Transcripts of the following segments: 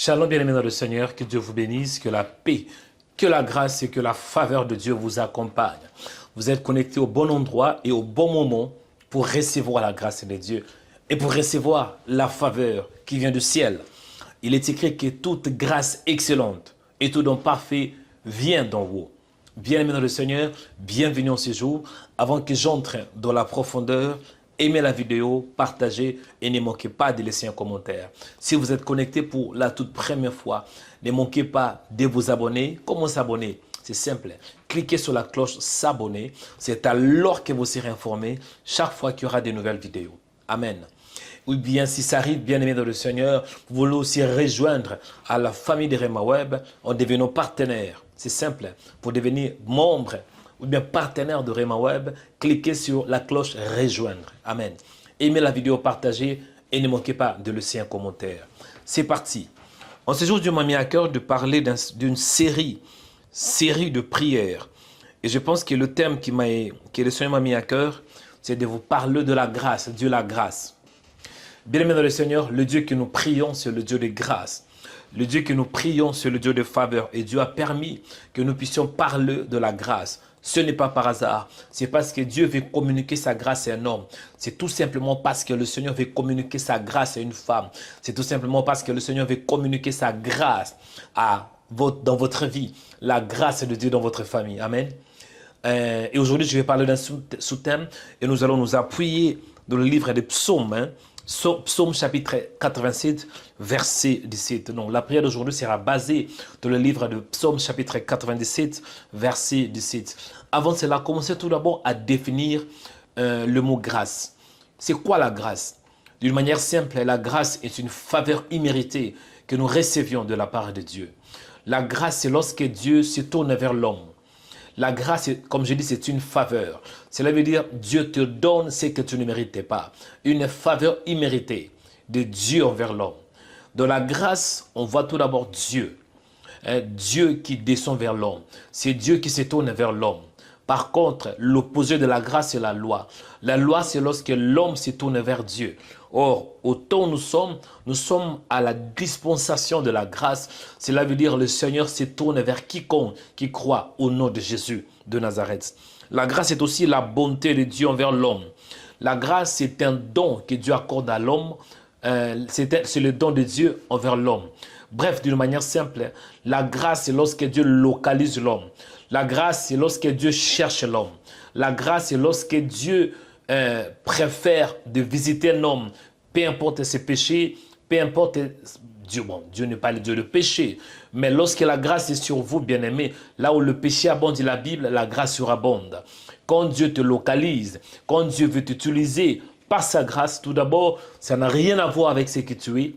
Shalom bien-aimés dans le Seigneur, que Dieu vous bénisse, que la paix, que la grâce et que la faveur de Dieu vous accompagnent. Vous êtes connectés au bon endroit et au bon moment pour recevoir la grâce de Dieu et pour recevoir la faveur qui vient du ciel. Il est écrit que toute grâce excellente et tout don parfait vient d'en haut. Bien-aimés dans le Seigneur, bienvenue en ce jour. Avant que j'entre dans la profondeur, aimez la vidéo, partagez et ne manquez pas de laisser un commentaire. Si vous êtes connecté pour la toute première fois, ne manquez pas de vous abonner. Comment s'abonner? C'est simple. Cliquez sur la cloche s'abonner. C'est alors que vous serez informé chaque fois qu'il y aura de nouvelles vidéos. Amen. Ou bien, si ça arrive, bien aimé dans le Seigneur, vous voulez aussi rejoindre à la famille de Rema Web en devenant partenaire. C'est simple. Pour devenir membre ou bien partenaire de Rema Web, cliquez sur la cloche rejoindre. Amen. Aimez la vidéo, partagez et ne manquez pas de laisser un commentaire. C'est parti. En ce jour, Dieu m'a mis à cœur de parler d'une série de prières. Et je pense que le thème que le Seigneur m'a mis à cœur, c'est de vous parler de la grâce, Dieu la grâce. Bien-aimés dans le Seigneur, le Dieu que nous prions, c'est le Dieu de grâce. Le Dieu que nous prions, c'est le Dieu de faveur. Et Dieu a permis que nous puissions parler de la grâce. Ce n'est pas par hasard. C'est parce que Dieu veut communiquer sa grâce à un homme. C'est tout simplement parce que le Seigneur veut communiquer sa grâce à une femme. C'est tout simplement parce que le Seigneur veut communiquer sa grâce dans votre vie. La grâce de Dieu dans votre famille. Amen. Et aujourd'hui, je vais parler d'un sous-thème. Et nous allons nous appuyer dans le livre des psaumes. Psaume chapitre 87, verset 17. Donc, la prière d'aujourd'hui sera basée dans le livre de Psaume chapitre 97, verset 17. Avant cela, commencez tout d'abord à définir le mot grâce. C'est quoi la grâce? D'une manière simple, la grâce est une faveur imméritée que nous recevions de la part de Dieu. La grâce, c'est lorsque Dieu se tourne vers l'homme. La grâce, comme je dis, c'est une faveur. Cela veut dire Dieu te donne ce que tu ne méritais pas. Une faveur imméritée de Dieu envers l'homme. Dans la grâce, on voit tout d'abord Dieu. Dieu qui descend vers l'homme. C'est Dieu qui se tourne vers l'homme. Par contre, l'opposé de la grâce, c'est la loi. La loi, c'est lorsque l'homme se tourne vers Dieu. Or, autant nous sommes à la dispensation de la grâce. Cela veut dire le Seigneur se tourne vers quiconque qui croit au nom de Jésus de Nazareth. La grâce est aussi la bonté de Dieu envers l'homme. La grâce, c'est un don que Dieu accorde à l'homme. C'est le don de Dieu envers l'homme. Bref, d'une manière simple, la grâce, c'est lorsque Dieu localise l'homme. La grâce, c'est lorsque Dieu cherche l'homme. La grâce, c'est lorsque Dieu préfère de visiter un homme, peu importe ses péchés, peu importe Dieu. Bon, Dieu n'est pas le Dieu de péché, mais lorsque la grâce est sur vous, bien-aimés, là où le péché abonde, dit la Bible, la grâce surabonde. Quand Dieu te localise, quand Dieu veut t'utiliser par sa grâce, tout d'abord, ça n'a rien à voir avec ce que tu es.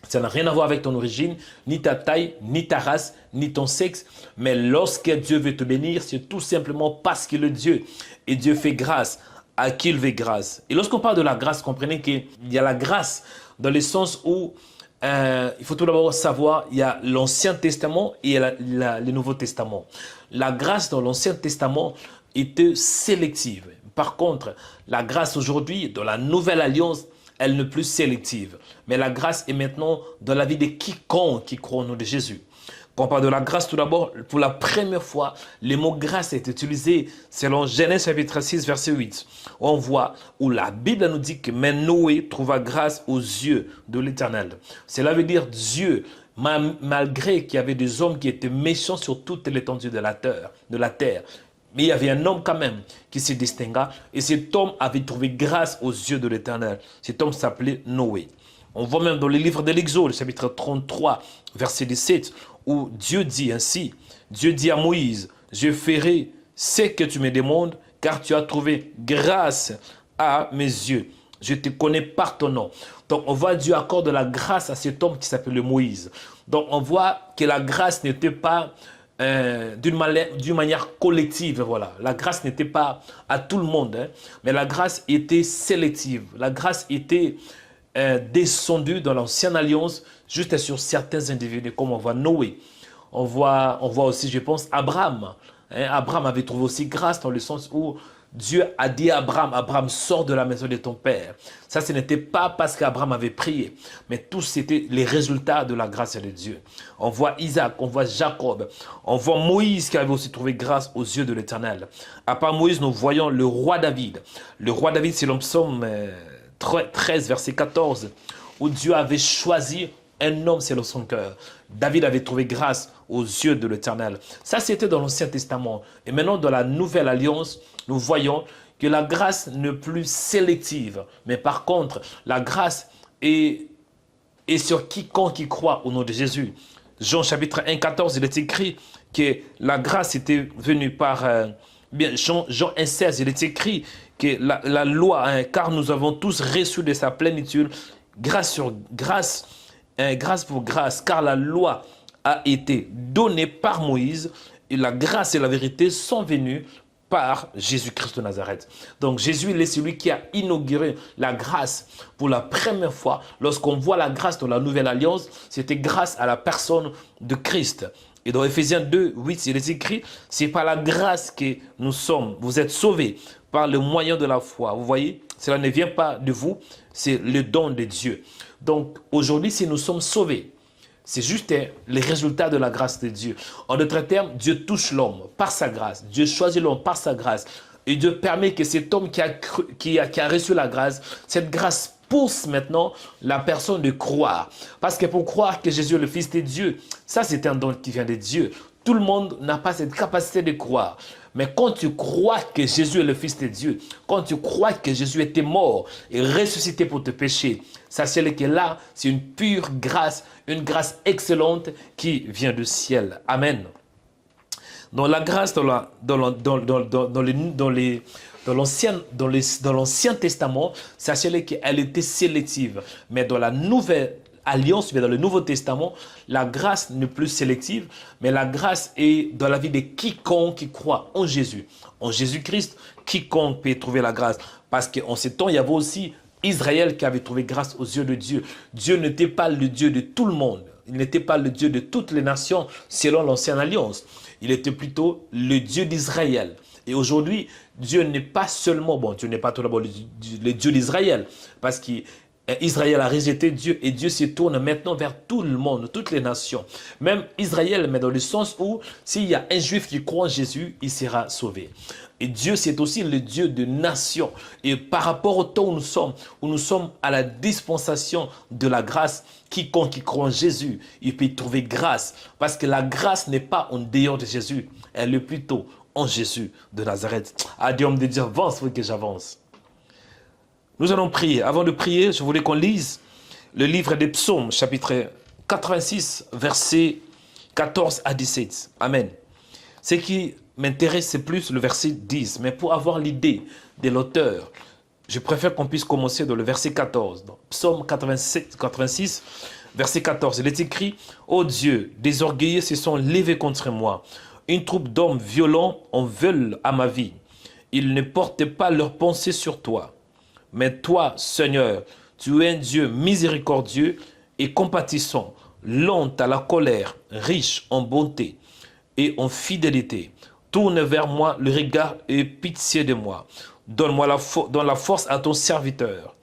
Ça n'a rien à voir avec ton origine, ni ta taille, ni ta race, ni ton sexe. Mais lorsque Dieu veut te bénir, c'est tout simplement parce qu'il est Dieu. Et Dieu fait grâce à qui il fait grâce. Et lorsqu'on parle de la grâce, comprenez qu'il y a la grâce dans le sens où il faut tout d'abord savoir, il y a l'Ancien Testament et le Nouveau Testament. La grâce dans l'Ancien Testament était sélective. Par contre, la grâce aujourd'hui, dans la Nouvelle Alliance, elle n'est plus sélective. Mais la grâce est maintenant dans la vie de quiconque qui croit au nom de Jésus. Quand on parle de la grâce, tout d'abord, pour la première fois, le mot grâce est utilisé selon Genèse chapitre 6, verset 8. On voit où la Bible nous dit que mais Noé trouva grâce aux yeux de l'Éternel. Cela veut dire Dieu, malgré qu'il y avait des hommes qui étaient méchants sur toute l'étendue de la terre, mais il y avait un homme quand même qui se distingua et cet homme avait trouvé grâce aux yeux de l'Éternel. Cet homme s'appelait Noé. On voit même dans le livre de l'Exode, chapitre 33, verset 17, où Dieu dit ainsi, Dieu dit à Moïse, je ferai ce que tu me demandes, car tu as trouvé grâce à mes yeux. Je te connais par ton nom. Donc on voit Dieu accorde la grâce à cet homme qui s'appelle Moïse. Donc on voit que la grâce n'était pas d'une manière collective, voilà. La grâce n'était pas à tout le monde, hein, mais la grâce était sélective. La grâce était descendue dans l'ancienne alliance juste sur certains individus, comme on voit Noé. On voit aussi, je pense, Abraham. Hein, Abraham avait trouvé aussi grâce dans le sens où Dieu a dit à Abraham, Abraham, sors de la maison de ton père. Ça, ce n'était pas parce qu'Abraham avait prié, mais tout c'était les résultats de la grâce de Dieu. On voit Isaac, on voit Jacob, on voit Moïse qui avait aussi trouvé grâce aux yeux de l'Éternel. À part Moïse, nous voyons le roi David. Le roi David, c'est le psaume 13, verset 14, où Dieu avait choisi un homme selon son cœur. David avait trouvé grâce aux yeux de l'Éternel. Ça, c'était dans l'Ancien Testament. Et maintenant, dans la Nouvelle Alliance, nous voyons que la grâce n'est plus sélective. Mais par contre, la grâce est sur quiconque qui croit au nom de Jésus. Jean chapitre 1, 14, il est écrit que la grâce était venue par... Jean 1, 16, il est écrit que la loi, hein, car nous avons tous reçu de sa plénitude, grâce sur grâce, grâce pour grâce, car la loi a été donnée par Moïse et la grâce et la vérité sont venues par Jésus-Christ de Nazareth. Donc Jésus, il est celui qui a inauguré la grâce pour la première fois. Lorsqu'on voit la grâce dans la Nouvelle Alliance, c'était grâce à la personne de Christ. Et dans Éphésiens 2, 8, il est écrit, c'est par la grâce que nous sommes, vous êtes sauvés par le moyen de la foi. Vous voyez, cela ne vient pas de vous, c'est le don de Dieu. Donc aujourd'hui, si nous sommes sauvés, c'est juste les résultats de la grâce de Dieu. En d'autres termes, Dieu touche l'homme par sa grâce. Dieu choisit l'homme par sa grâce. Et Dieu permet que cet homme qui a reçu la grâce, cette grâce pousse maintenant la personne de croire. Parce que pour croire que Jésus est le Fils de Dieu, ça c'est un don qui vient de Dieu. Tout le monde n'a pas cette capacité de croire. Mais quand tu crois que Jésus est le Fils de Dieu, quand tu crois que Jésus était mort et ressuscité pour tes péchés, sachez que là, c'est une pure grâce, une grâce excellente qui vient du ciel. Amen. Dans la grâce, dans l'Ancien Testament, sachez qu'elle était sélective. Mais dans la Nouvelle Alliance, mais dans le Nouveau Testament, la grâce n'est plus sélective, mais la grâce est dans la vie de quiconque qui croit en Jésus. En Jésus-Christ, quiconque peut trouver la grâce. Parce qu'en ces temps, il y avait aussi Israël qui avait trouvé grâce aux yeux de Dieu. Dieu n'était pas le Dieu de tout le monde. Il n'était pas le Dieu de toutes les nations selon l'Ancienne Alliance. Il était plutôt le Dieu d'Israël. Et aujourd'hui, Dieu n'est pas seulement, bon, Dieu n'est pas tout d'abord le Dieu d'Israël, parce qu'Israël a rejeté Dieu et Dieu se tourne maintenant vers tout le monde, toutes les nations. Même Israël, mais dans le sens où s'il y a un juif qui croit en Jésus, il sera sauvé. Et Dieu, c'est aussi le Dieu de nations. Et par rapport au temps où nous sommes à la dispensation de la grâce, quiconque qui croit en Jésus, il peut trouver grâce. Parce que la grâce n'est pas en dehors de Jésus, elle est plutôt en Jésus de Nazareth. Ah Dieu, on me dit, avance, oui que j'avance. Nous allons prier. Avant de prier, je voulais qu'on lise le livre des psaumes, chapitre 86, versets 14 à 17. Amen. Ce qui m'intéresse, c'est plus le verset 10. Mais pour avoir l'idée de l'auteur, je préfère qu'on puisse commencer dans le verset 14. Donc, psaume 86, verset 14. Il est écrit, « Ô Dieu, des orgueilleux se sont levés contre moi. Une troupe d'hommes violents en veulent à ma vie. Ils ne portent pas leurs pensées sur toi. Mais toi, Seigneur, tu es un Dieu miséricordieux et compatissant, lent à la colère, riche en bonté et en fidélité. Tourne vers moi le regard et pitié de moi. Donne la force à ton serviteur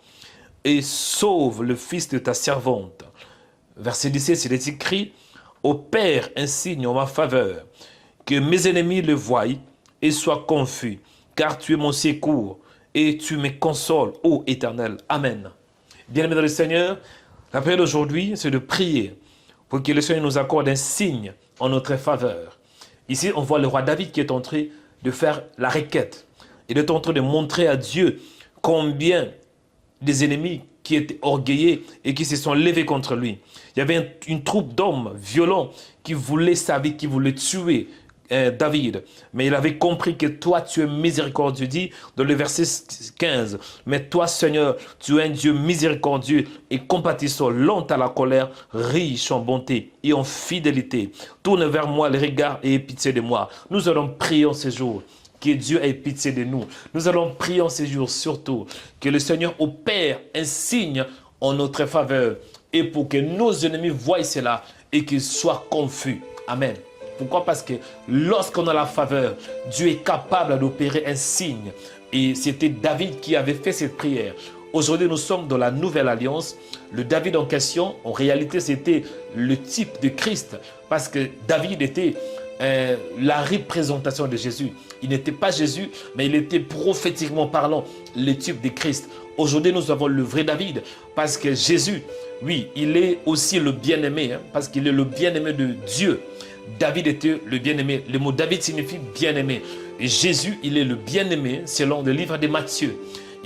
et sauve le fils de ta servante. » Verset 17, il est écrit, « Ô Père, un signe en ma faveur, que mes ennemis le voient et soient confus, car tu es mon secours et tu me consoles, ô Éternel. » Amen. Bien-aimés dans le Seigneur, la prière d'aujourd'hui, c'est de prier pour que le Seigneur nous accorde un signe en notre faveur. Ici, on voit le roi David qui est en train de faire la requête. Il est en train de montrer à Dieu combien des ennemis qui étaient orgueillés et qui se sont levés contre lui. Il y avait une troupe d'hommes violents qui voulaient sa vie, qui voulaient tuer David. Mais il avait compris que toi, tu es miséricordieux. Dit dans le verset 15, « Mais toi, Seigneur, tu es un Dieu miséricordieux et compatissant, lent à la colère, riche en bonté et en fidélité. Tourne vers moi le regard et aie pitié de moi. » Nous allons prier en ce jour. Que Dieu ait pitié de nous. Nous allons prier en ces jours surtout que le Seigneur opère un signe en notre faveur et pour que nos ennemis voient cela et qu'ils soient confus. Amen. Pourquoi? Parce que lorsqu'on a la faveur, Dieu est capable d'opérer un signe. Et c'était David qui avait fait cette prière. Aujourd'hui, nous sommes dans la nouvelle alliance. Le David en question, en réalité, c'était le type de Christ. Parce que David était la représentation de Jésus. Il n'était pas Jésus, mais il était prophétiquement parlant le type de Christ. Aujourd'hui, nous avons le vrai David. Parce que Jésus, oui, il est aussi le bien-aimé. Parce qu'il est le bien-aimé de Dieu. David était le bien-aimé. Le mot David signifie bien-aimé. Et Jésus, il est le bien-aimé selon le livre de Matthieu.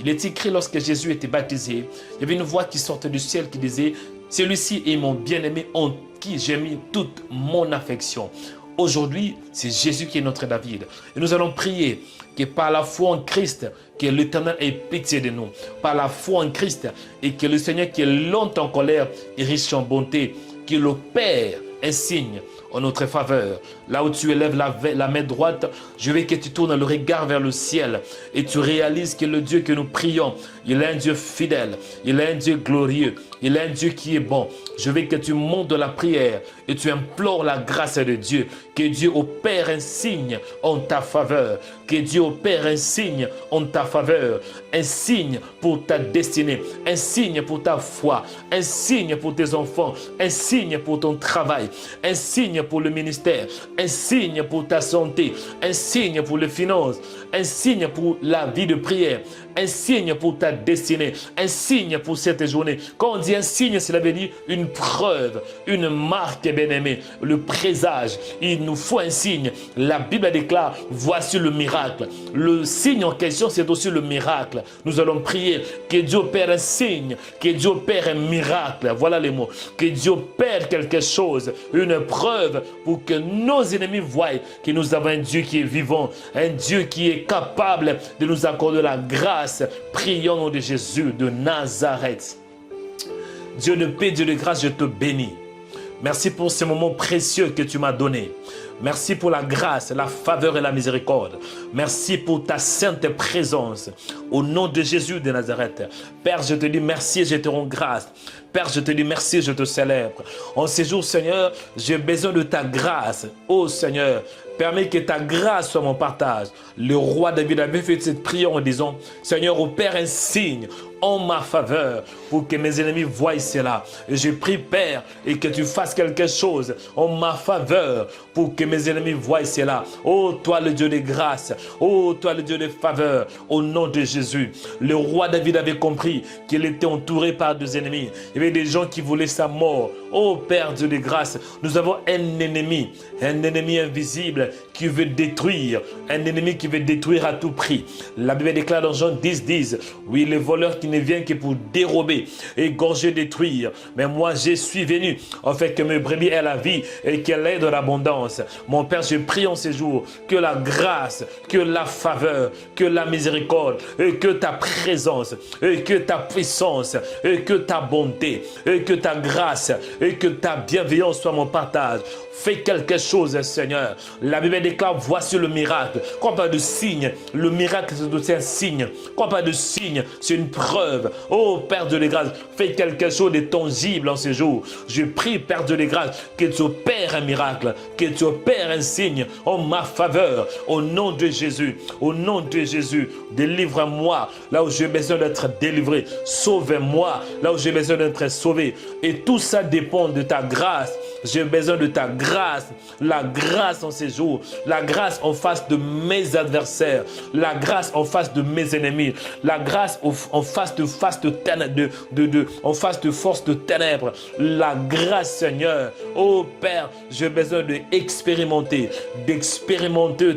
Il est écrit lorsque Jésus était baptisé, il y avait une voix qui sortait du ciel qui disait « Celui-ci est mon bien-aimé en qui j'ai mis toute mon affection ». Aujourd'hui, c'est Jésus qui est notre David. Et nous allons prier que par la foi en Christ, que l'Éternel ait pitié de nous. Par la foi en Christ et que le Seigneur qui est lent en colère et riche en bonté, qu'il opère un signe en notre faveur. Là où tu élèves la main droite, je veux que tu tournes le regard vers le ciel et tu réalises que le Dieu que nous prions, il est un Dieu fidèle, il est un Dieu glorieux, il est un Dieu qui est bon. Je veux que tu montes de la prière et tu implores la grâce de Dieu, que Dieu opère un signe en ta faveur, que Dieu opère un signe en ta faveur, un signe pour ta destinée, un signe pour ta foi, un signe pour tes enfants, un signe pour ton travail, un signe pour le ministère, un signe pour ta santé, un signe pour les finances, un signe pour la vie de prière, un signe pour ta destinée, un signe pour cette journée. Quand on dit un signe, cela veut dire une preuve, une marque, bien-aimé, le présage. Il nous faut un signe. La Bible déclare, voici le miracle. Le signe en question, c'est aussi le miracle. Nous allons prier que Dieu opère un signe, que Dieu opère un miracle. Voilà les mots. Que Dieu opère quelque chose, une preuve pour que nos ennemis voient que nous avons un Dieu qui est vivant, un Dieu qui est capable de nous accorder la grâce. Prions au nom de Jésus de Nazareth. Dieu de paix, Dieu de grâce, je te bénis. Merci pour ce moment précieux que tu m'as donné. Merci pour la grâce, la faveur et la miséricorde. Merci pour ta sainte présence. Au nom de Jésus de Nazareth. Père, je te dis merci et je te rends grâce. Père, je te dis merci et je te célèbre. En ces jours, Seigneur, j'ai besoin de ta grâce. Oh Seigneur, permets que ta grâce soit mon partage. Le roi David avait fait cette prière en disant, Seigneur, opère un signe en ma faveur pour que mes ennemis voient cela. Et je prie, Père, et que tu fasses quelque chose en ma faveur pour que mes ennemis voient cela. Oh, toi le Dieu de grâce, oh, toi le Dieu de faveur, au nom de Jésus. Le roi David avait compris qu'il était entouré par deux ennemis. Il y avait des gens qui voulaient sa mort. Oh, Père Dieu de grâce, nous avons un ennemi invisible qui veut détruire, un ennemi qui veut détruire à tout prix. La Bible déclare dans Jean 10, oui, le voleur qui ne vient que pour dérober, égorger, détruire. Mais moi, je suis venu en fait que mes brebis aient la vie et qu'elle ait de l'abondance. Mon Père, je prie en ces jours que la grâce, que la faveur, que la miséricorde, et que ta présence, et que ta puissance, et que ta bonté, et que ta grâce, et que ta bienveillance soit mon partage. Fais quelque chose, Seigneur. La Bible déclare, voici le miracle. Quand on parle de signe, le miracle c'est aussi un signe. Quand on parle de signe, c'est une preuve. Oh, Père de grâce, fais quelque chose de tangible en ces jours. Je prie, Père de grâce, que tu opères un miracle, que tu opères un signe en ma faveur. Au nom de Jésus, au nom de Jésus, délivre-moi là où j'ai besoin d'être délivré. Sauve-moi là où j'ai besoin d'être sauvé. Et tout ça dépend de ta grâce. J'ai besoin de ta grâce, la grâce en ces jours, la grâce en face de mes adversaires, la grâce en face de mes ennemis, la grâce en face de force de ténèbres, la grâce, Seigneur. Oh Père, j'ai besoin d'expérimenter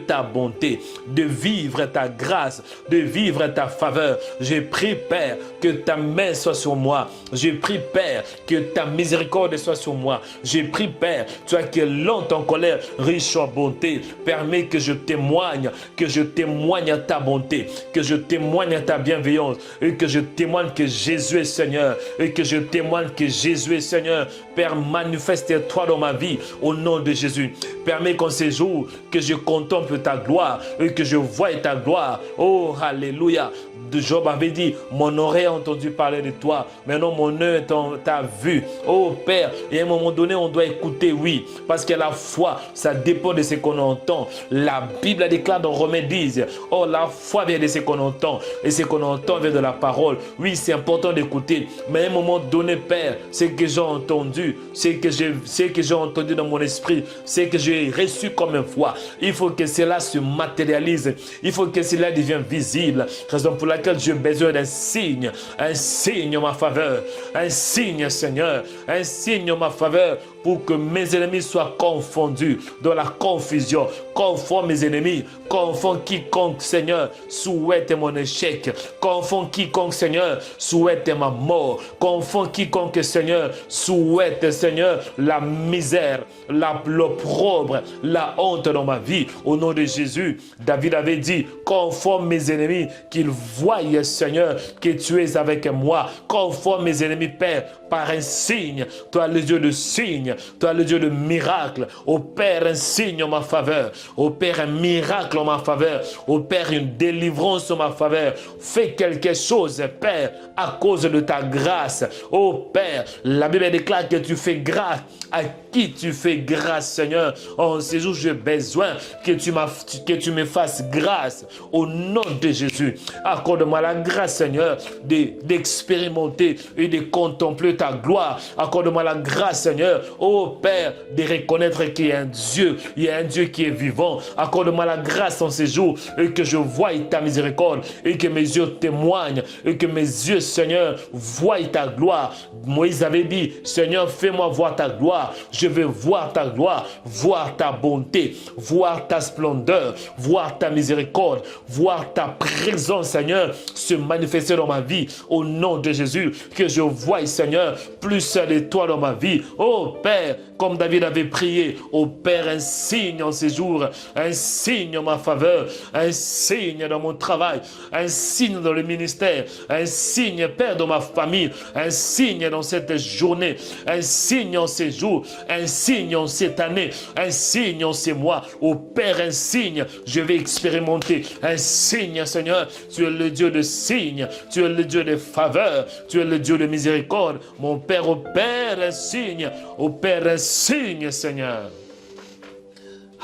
ta bonté, de vivre ta grâce, de vivre ta faveur. J'ai pris, Père, que ta main soit sur moi. J'ai pris, Père, que ta miséricorde soit sur moi. J'ai prie, Père, toi qui es lent en colère, riche en bonté, permets que je témoigne à ta bonté, que je témoigne à ta bienveillance, et que je témoigne que Jésus est Seigneur, et que je témoigne que Jésus est Seigneur. Père, manifeste-toi dans ma vie, au nom de Jésus. Permets qu'en ces jours, que je contemple ta gloire, et que je voie ta gloire. Oh, alléluia. Job avait dit, mon oreille a entendu parler de toi, mais non, mon œil t'a vu. Oh, Père, et à un moment donné, on doit écouter, oui, parce que la foi, ça dépend de ce qu'on entend. La Bible déclare dans Romains 10, oh, la foi vient de ce qu'on entend, et ce qu'on entend vient de la parole. Oui, c'est important d'écouter, mais à un moment donné, Père, ce que j'ai entendu, ce que j'ai entendu dans mon esprit, ce que j'ai reçu comme une foi, il faut que cela se matérialise, il faut que cela devienne visible, raison pour laquelle j'ai besoin d'un signe en ma faveur, un signe, Seigneur, un signe en ma faveur, pour que mes ennemis soient confondus dans la confusion. Confond mes ennemis, confond quiconque, Seigneur, souhaite mon échec, confond quiconque, Seigneur, souhaite ma mort, confond quiconque, Seigneur, souhaite, Seigneur, la misère, l'opprobre, la honte dans ma vie. Au nom de Jésus, David avait dit, confond mes ennemis, qu'ils voient, Seigneur, que tu es avec moi. Confond mes ennemis, Père, par un signe. Toi, le Dieu de signe, toi, le Dieu de miracle. Opère un signe en ma faveur. Opère un miracle en ma faveur. Opère une délivrance en ma faveur. Fais quelque chose, Père, à cause de ta grâce. Oh Père, la Bible déclare que tu fais grâce à qui tu fais grâce, Seigneur. En ces jours, j'ai besoin que tu me fasses grâce. Au nom de Jésus, accorde-moi la grâce, Seigneur, d'expérimenter et de contempler ta gloire. Accorde-moi la grâce, Seigneur, oh Père, de reconnaître qu'il y a un Dieu, il y a un Dieu qui est vivant. Accorde-moi la grâce en ces jours et que je voie ta miséricorde et que mes yeux témoignent et que mes yeux, Seigneur, voient ta gloire. Moïse avait dit, Seigneur, fais-moi voir ta gloire. Je veux voir ta gloire, voir ta bonté, voir ta splendeur, voir ta miséricorde, voir ta présence, Seigneur, se manifester dans ma vie. Au nom de Jésus, que je voie, Seigneur, plus de toi dans ma vie. Oh Père, comme David avait prié, oh Père, un signe en ces jours, un signe en ma faveur, un signe dans mon travail, un signe dans le ministère, un signe, Père, dans ma famille, un signe dans cette journée, un signe en ces jours, un signe en cette année, un signe en ces mois. Oh Père, un signe, je vais expérimenter un signe, Seigneur. Tu es le Dieu de signes, tu es le Dieu de faveur, tu es le Dieu de miséricorde. Mon Père, opère un signe, opère un signe, Seigneur.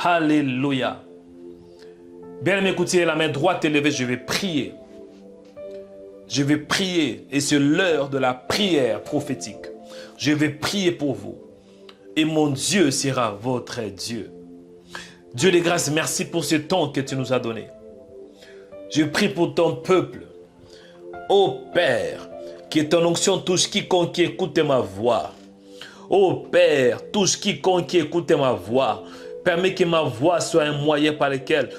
Alléluia. Bien m'écoutez, la main droite élevée, je vais prier. Je vais prier et c'est l'heure de la prière prophétique. Je vais prier pour vous. Et mon Dieu sera votre Dieu. Dieu de grâce, merci pour ce temps que tu nous as donné. Je prie pour ton peuple. Ô Père, que ton onction touche quiconque écoute ma voix. Ô Père, touche quiconque écoute ma voix. Permets que ma voix soit un moyen par lequel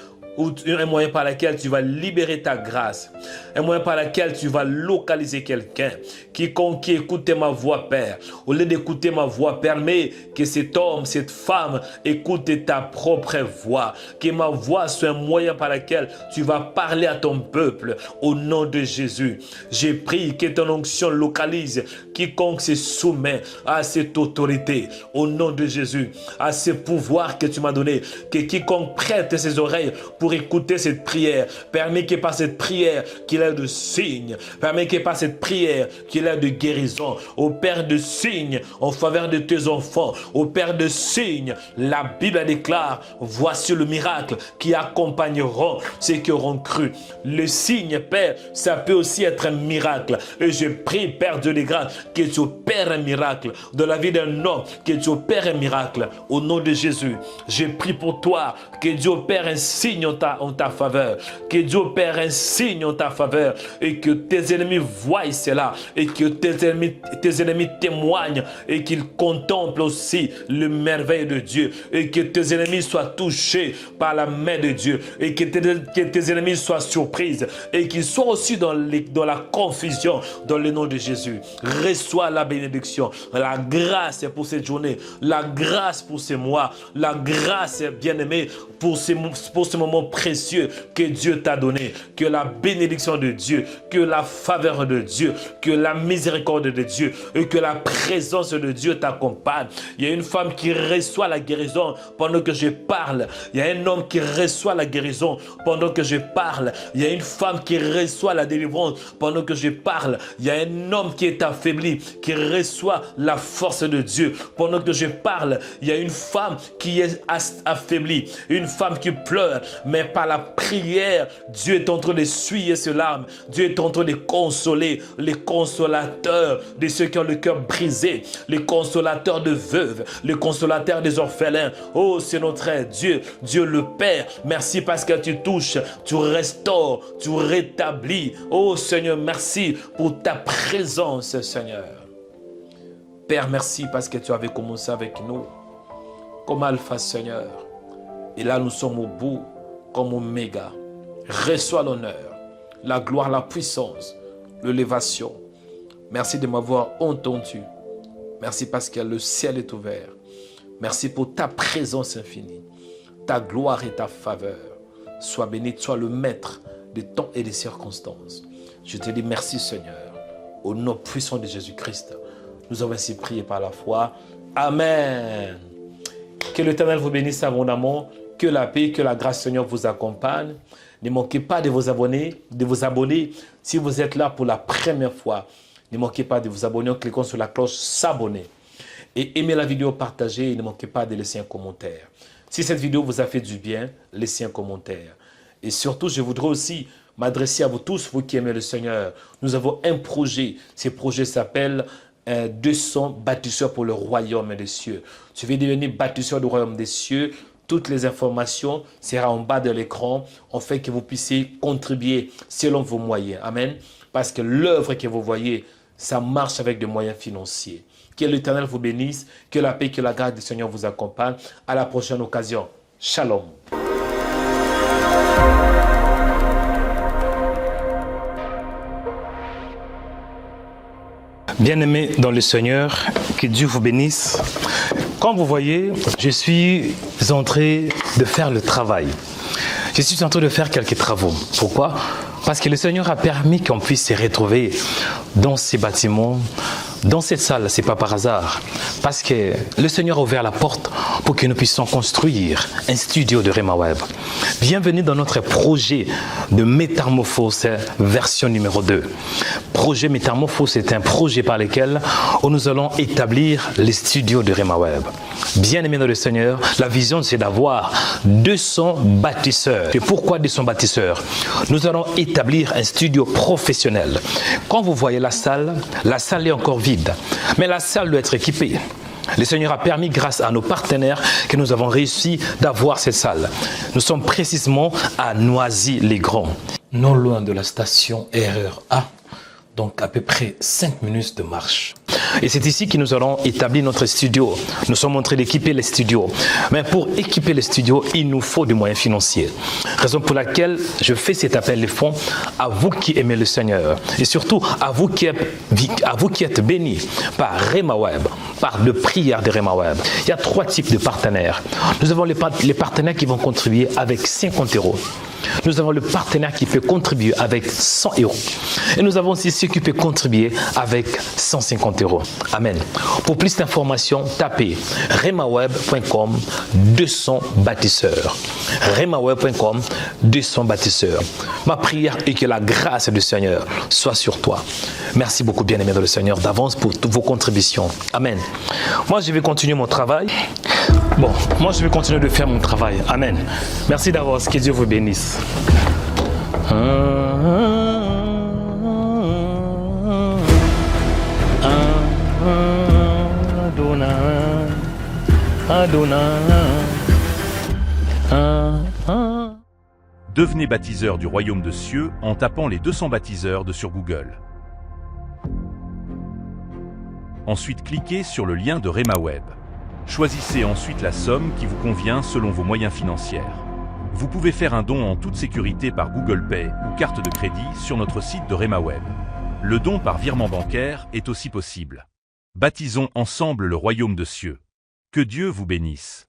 tu vas libérer ta grâce, un moyen par lequel tu vas localiser quelqu'un. Quiconque écoute ma voix, Père, au lieu d'écouter ma voix, permets que cet homme, cette femme écoute ta propre voix, que ma voix soit un moyen par lequel tu vas parler à ton peuple. Au nom de Jésus, j'ai prié que ton onction localise quiconque se soumet à cette autorité. Au nom de Jésus, à ce pouvoir que tu m'as donné, que quiconque prête ses oreilles pour écouter cette prière, permets que par cette prière qu'il ait de signes, permets que par cette prière qu'il ait de guérison. Au Père de signes en faveur de tes enfants, au Père de signes, la Bible déclare, voici le miracle qui accompagneront ceux qui auront cru. Le signe, Père, ça peut aussi être un miracle. Et je prie, Père Dieu des grâces, que tu opères un miracle dans la vie d'un homme, que tu opères un miracle. Au nom de Jésus, je prie pour toi, que Dieu opère un signe en ta faveur, que Dieu opère un signe en ta faveur et que tes ennemis voient cela et que tes ennemis témoignent et qu'ils contemplent aussi le merveille de Dieu et que tes ennemis soient touchés par la main de Dieu et que tes ennemis soient surpris et qu'ils soient aussi dans la confusion dans le nom de Jésus. Reçois la bénédiction, la grâce pour cette journée, la grâce pour ces mois, la grâce bien-aimée pour ce moment dons précieux que Dieu t'a donnés. Que la bénédiction de Dieu, que la faveur de Dieu, que la miséricorde de Dieu et que la présence de Dieu t'accompagne. Il y a une femme qui reçoit la guérison pendant que je parle. Il y a un homme qui reçoit la guérison pendant que je parle. Il y a une femme qui reçoit la délivrance pendant que je parle. Il y a un homme qui est affaibli, qui reçoit la force de Dieu pendant que je parle. Il y a une femme qui est affaiblie, une femme qui pleure, mais par la prière, Dieu est en train d'essuyer ses larmes. Dieu est en train de consoler, les consolateurs de ceux qui ont le cœur brisé, les consolateurs de veuves, les consolateurs des orphelins. Oh, c'est notre Dieu, Dieu le Père. Merci parce que tu touches, tu restaures, tu rétablis. Oh Seigneur, merci pour ta présence, Seigneur. Père, merci parce que tu avais commencé avec nous comme Alpha, Seigneur. Et là, nous sommes au bout comme Oméga. Reçois l'honneur, la gloire, la puissance, l'élévation. Merci de m'avoir entendu. Merci parce que le ciel est ouvert. Merci pour ta présence infinie, ta gloire et ta faveur. Sois béni, sois le maître des temps et des circonstances. Je te dis merci, Seigneur. Au nom puissant de Jésus-Christ, nous avons ainsi prié par la foi. Amen. Que l'Éternel vous bénisse abondamment. Que la paix, que la grâce, Seigneur, vous accompagne. Ne manquez pas de vous abonner, Si vous êtes là pour la première fois, ne manquez pas de vous abonner en cliquant sur la cloche s'abonner. Et aimez la vidéo, partagez et ne manquez pas de laisser un commentaire. Si cette vidéo vous a fait du bien, laissez un commentaire. Et surtout, je voudrais aussi m'adresser à vous tous, vous qui aimez le Seigneur. Nous avons un projet. Ce projet s'appelle 200 bâtisseurs pour le royaume des cieux. Je vais devenir bâtisseur du royaume des cieux. Toutes les informations seront en bas de l'écran, afin que vous puissiez contribuer selon vos moyens. Amen. Parce que l'œuvre que vous voyez, ça marche avec des moyens financiers. Que l'Éternel vous bénisse, que la paix, que la grâce du Seigneur vous accompagne. À la prochaine occasion. Shalom. Bien-aimés dans le Seigneur, que Dieu vous bénisse. Comme vous voyez, je suis en train de faire le travail. Je suis en train de faire quelques travaux. Pourquoi? Parce que le Seigneur a permis qu'on puisse se retrouver dans ces bâtiments, dans cette salle. Ce n'est pas par hasard. Parce que le Seigneur a ouvert la porte pour que nous puissions construire un studio de Rema Web. Bienvenue dans notre projet de métamorphose version numéro 2. Projet Métamorphose est un projet par lequel nous allons établir les studios de Rema Web. Bien-aimés dans le Seigneur, la vision c'est d'avoir 200 bâtisseurs. Et pourquoi 200 bâtisseurs? Nous allons établir un studio professionnel. Quand vous voyez la salle est encore vide. Mais la salle doit être équipée. Le Seigneur a permis, grâce à nos partenaires, que nous avons réussi d'avoir cette salle. Nous sommes précisément à Noisy-les-Grands, non loin de la station RER A. Donc à peu près 5 minutes de marche. Et c'est ici que nous allons établir notre studio. Nous sommes en train d'équiper les studios. Mais pour équiper les studios, il nous faut des moyens financiers. Raison pour laquelle je fais cet appel de fonds à vous qui aimez le Seigneur. Et surtout à vous qui êtes bénis par Rema Web, par le prière de Rema Web. Il y a 3 types de partenaires. Nous avons les partenaires qui vont contribuer avec 50 €. Nous avons le partenaire qui peut contribuer avec 100 €. Et nous avons aussi ceux qui peuvent contribuer avec 150 €. Amen. Pour plus d'informations, tapez remaweb.com 200 bâtisseurs. remaweb.com 200 bâtisseurs. Ma prière est que la grâce du Seigneur soit sur toi. Merci beaucoup, bien-aimés dans le Seigneur, d'avance pour toutes vos contributions. Amen. Moi, je vais continuer mon travail. Bon, moi je vais continuer de faire mon travail. Amen. Merci d'avance. Que Dieu vous bénisse. Devenez baptiseur du royaume de cieux en tapant les 200 baptiseurs sur Google. Ensuite, cliquez sur le lien de Rema Web. Choisissez ensuite la somme qui vous convient selon vos moyens financiers. Vous pouvez faire un don en toute sécurité par Google Pay ou carte de crédit sur notre site de Rema Web. Le don par virement bancaire est aussi possible. Baptisons ensemble le royaume de cieux. Que Dieu vous bénisse.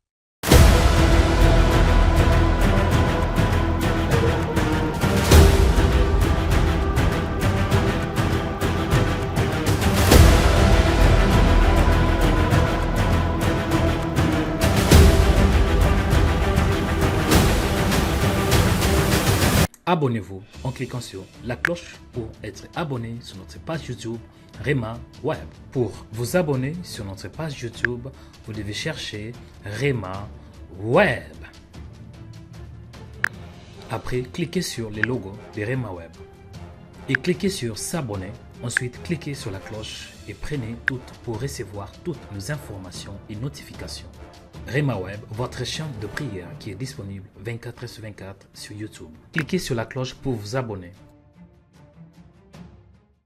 abonnez-vous en cliquant sur la cloche pour être abonné sur notre page YouTube Rema Web. Pour vous abonner sur notre page YouTube, vous devez chercher Rema Web. Après, cliquez sur le logo de Rema Web et cliquez sur s'abonner. Ensuite, cliquez sur la cloche et prenez toutes pour recevoir toutes nos informations et notifications. Rema Web, votre chaîne de prière qui est disponible 24h sur 24 sur YouTube. Cliquez sur la cloche pour vous abonner.